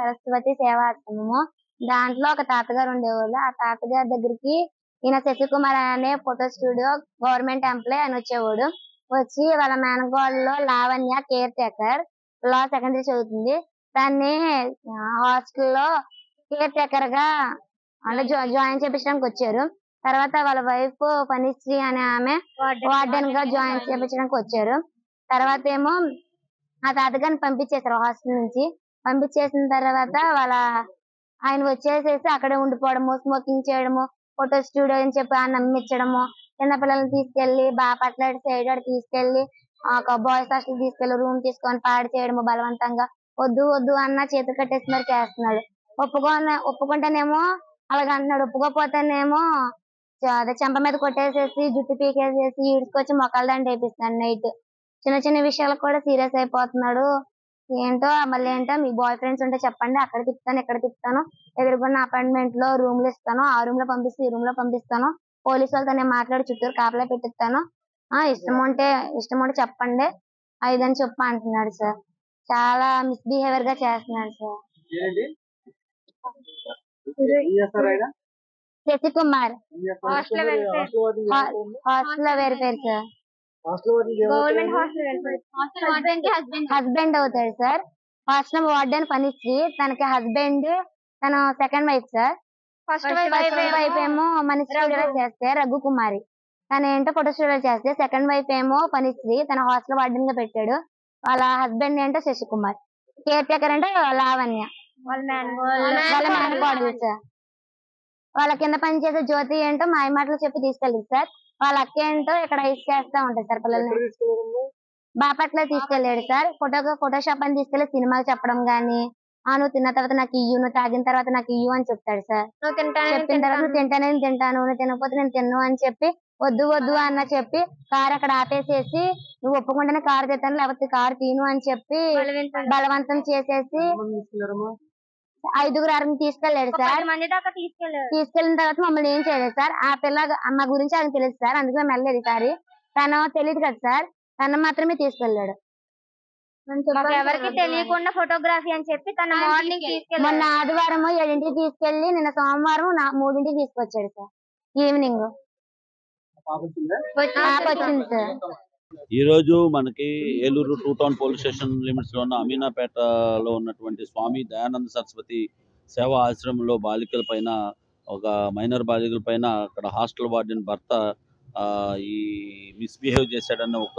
సరస్వతి సేవాశ్రమము. దాంట్లో ఒక తాతగారు ఉండేవాళ్ళు. ఆ తాతగారి దగ్గరికి ఈయన శశికుమార్ అనే ఫోటో స్టూడియో గవర్నమెంట్ ఎంప్లాయ్ అని వచ్చేవాడు. వచ్చి వాళ్ళ మేనకోడలు లావణ్య కేర్ టేకర్ లా సెకండరీ చదువుతుంది. దాన్ని హాస్టల్లో కేర్ టేకర్ గా అంటే జాయిన్ చేపించడానికి వచ్చారు. తర్వాత వాళ్ళ వైఫ్ ఫణిశ్రీ అనే ఆమె వార్డెన్ గా జాయిన్ చేపించడానికి వచ్చారు. తర్వాత ఏమో ఆ తాతగారిని పంపించేశారు హాస్టల్ నుంచి. పంపించేసిన తర్వాత ఆయన వచ్చేసేసి అక్కడే ఉండిపోవడము, స్మోకింగ్ చేయడము, ఫోటో స్టూడియో అని చెప్పి నమ్మించడము, చిన్న పిల్లల్ని తీసుకెళ్లి బాపట్ల సైడ్ తీసుకెళ్లి ఒక బాయ్స్ హాస్టల్ తీసుకెళ్లి రూమ్ తీసుకొని పాడు చేయడము బలవంతంగా. వద్దు వద్దు అన్న చేతులు కట్టేసి మరి చేస్తున్నాడు. ఒప్పుకుంటేనేమో అలాగ అంటున్నాడు. ఒప్పుకోపోతేనేమో అదే చెంప మీద కొట్టేసేసి జుట్టు పీకేసేసి ఈడ్చుకొచ్చి మొక్కల దండ వేపిస్తున్నాడు నైట్. చిన్న చిన్న విషయాలకు కూడా సీరియస్ అయిపోతున్నాడు. ఏంటో మళ్ళీ ఏంటో మీ బాయ్ ఫ్రెండ్స్ ఉంటే చెప్పండి, అక్కడ తిప్పుతాను ఇక్కడ తిప్పుతాను, ఎదురుకున్న అపార్ట్మెంట్ లో రూమ్లు ఇస్తాను, ఆ రూమ్ లో పంపిస్తే ఈ రూమ్ లో పంపిస్తాను, పోలీసు వాళ్ళతో నేను మాట్లాడి చుట్టూరు కాపలా పెట్టిస్తాను, ఇష్టం ఉంటే చెప్పండి ఇదని చెప్పి అంటున్నాడు సార్. చాలా మిస్బిహేవియర్ గా చేస్తున్నాడు సార్. శశికుమార్ హాస్టల్ లో వెరిఫైర్ సార్. హస్బెండ్ అవుతాడు సార్. హాస్టల్ వార్డెన్ ఫణిశ్రీ, తనకి హస్బెండ్ తన second wife sir. First wife ఏమో మనీ స్టూడియో చేస్తే రఘుకుమారి, తన ఏంటో ఫోటో స్టూడియో చేస్తే, సెకండ్ వైఫ్ ఏమో ఫణిశ్రీ తన హాస్టల్ వార్డెన్ గా పెట్టాడు. వాళ్ళ హస్బెండ్ ఏంటో శశికుమార్, కేర్ టేకర్ అంటే లావణ్య వాళ్ళ మేనకోడలు సార్. వాళ్ళ కింద పనిచేసే జ్యోతి ఏంటో మాయ మాటలు చెప్పి తీసుకెళ్ళింది సార్. వాళ్ళ అక్క ఏంటో ఇక్కడ ఐస్ చేస్తా ఉంటాయి సార్ పిల్లల్ని. బాపట్ల తీసుకెళ్లాడు సార్. ఫోటోషాప్ అని తీసుకెళ్లి సినిమాలు చెప్పడం గానీ, నువ్వు తిన్న తర్వాత నాకు ఇయ్యు, నువ్వు తాగిన తర్వాత నాకు ఇయ్యు అని చెప్తాడు సార్. చెప్పిన తర్వాత నువ్వు తింటానే తింటాను, నువ్వు తినకపోతే నేను తిన్ను అని చెప్పి వద్దు వద్దు అన్న చెప్పి కారు అక్కడ ఆపేసేసి నువ్వు ఒప్పుకుంటేనే కారు తెస్తాను లేకపోతే కారు తీను అని చెప్పి బలవంతం చేసేసి 5-6 తీసుకెళ్లాడు సార్. తీసుకెళ్లిన తర్వాత మమ్మల్ని ఏం చేయలేదు సార్. ఆ పిల్ల మా గురించి ఆయనకు తెలుసు సార్, అందుకే మేము వెళ్ళలేదు ఈసారి. తను తెలియదు కదా సార్, తను మాత్రమే తీసుకెళ్లాడు. ఎవరికి తెలియకుండా ఫోటోగ్రఫీ అని చెప్పి తన మార్నింగ్ తీసుకెళ్ళి మొన్న ఆదివారం 7ంటికి తీసుకెళ్లి నిన్న సోమవారం 3ంటికి తీసుకొచ్చాడు సార్. ఈవినింగ్ వచ్చింది సార్. ఈ రోజు మనకి Eluru 2 town police station limits లో ఉన్న అమీనాపేటలో ఉన్నటువంటి స్వామి దయానంద సరస్వతి సేవా ఆశ్రమంలో బాలికల పైన, ఒక మైనర్ బాలికల పైన అక్కడ హాస్టల్ వార్డెన్ భర్త ఈ మిస్బిహేవ్ చేశాడన్న ఒక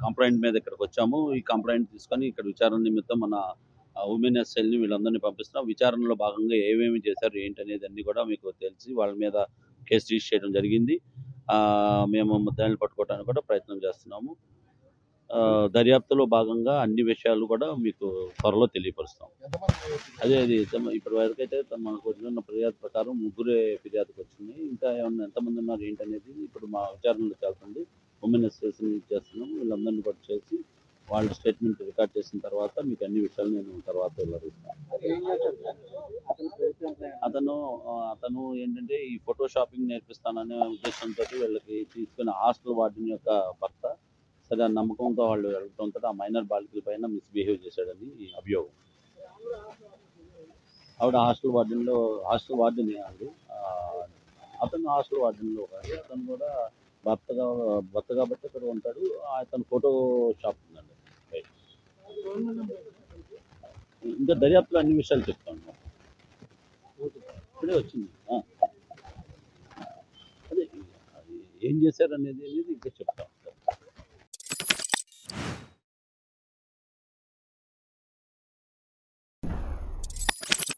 కంప్లైంట్ మీద ఇక్కడికి వచ్చాము. ఈ కంప్లైంట్ తీసుకొని ఇక్కడ విచారణ నిమిత్తం మన ఉమెన్ ఎస్ఎల్ని వీళ్ళందరినీ పంపిస్తున్నాం. విచారణలో భాగంగా ఏమేమి చేశారు ఏంటి అనేది అన్ని కూడా మీకు తెలిసి వాళ్ళ మీద కేసు రిజిస్టర్ చేయడం జరిగింది. మేము ముద్దాయిల్ని పట్టుకోవడానికి కూడా ప్రయత్నం చేస్తున్నాము. దర్యాప్తులో భాగంగా అన్ని విషయాలు కూడా మీకు త్వరలో తెలియపరుస్తాం. అది ఇప్పటి వరకు అయితే మనకు వచ్చిన ఫిర్యాదు ప్రకారం 3 ఫిర్యాదుకు వచ్చింది. ఇంకా ఏమన్నా ఎంతమంది ఉన్నారు ఏంటనేది ఇప్పుడు మా విచారణలో చేస్తుంది. ఉమెన్ ఎస్ఎస్ని చేస్తున్నాము. వీళ్ళందరినీ కూడా చేసి వాళ్ళ స్టేట్మెంట్ రికార్డ్ చేసిన తర్వాత మీకు అన్ని విషయాలు నేను తర్వాత వివరిస్తాను. అతను ఏంటంటే ఈ ఫోటో షాపింగ్ నేర్పిస్తాననే ఉద్దేశంతో వీళ్ళకి తీసుకున్న హాస్టల్ వార్డెన్ యొక్క భర్త సరే నమ్మకంతో వాళ్ళు వెళ్ళడంతో ఆ మైనర్ బాలికల పైన మిస్బిహేవ్ చేశాడని అభియోగం. ఆవిడ హాస్టల్ వార్డెన్ అండి. అతను హాస్టల్ వార్డెన్లో అతను కూడా భర్త కాబట్టి ఇక్కడ ఉంటాడు. అతను ఫోటో షాప్ ఉందండి. ఇంకా దర్యాప్తులో అన్ని విషయాలు చెప్తాను. ఇప్పుడే వచ్చింది. అదే ఏం చేశారు అనేది ఇంకా చెప్తాం.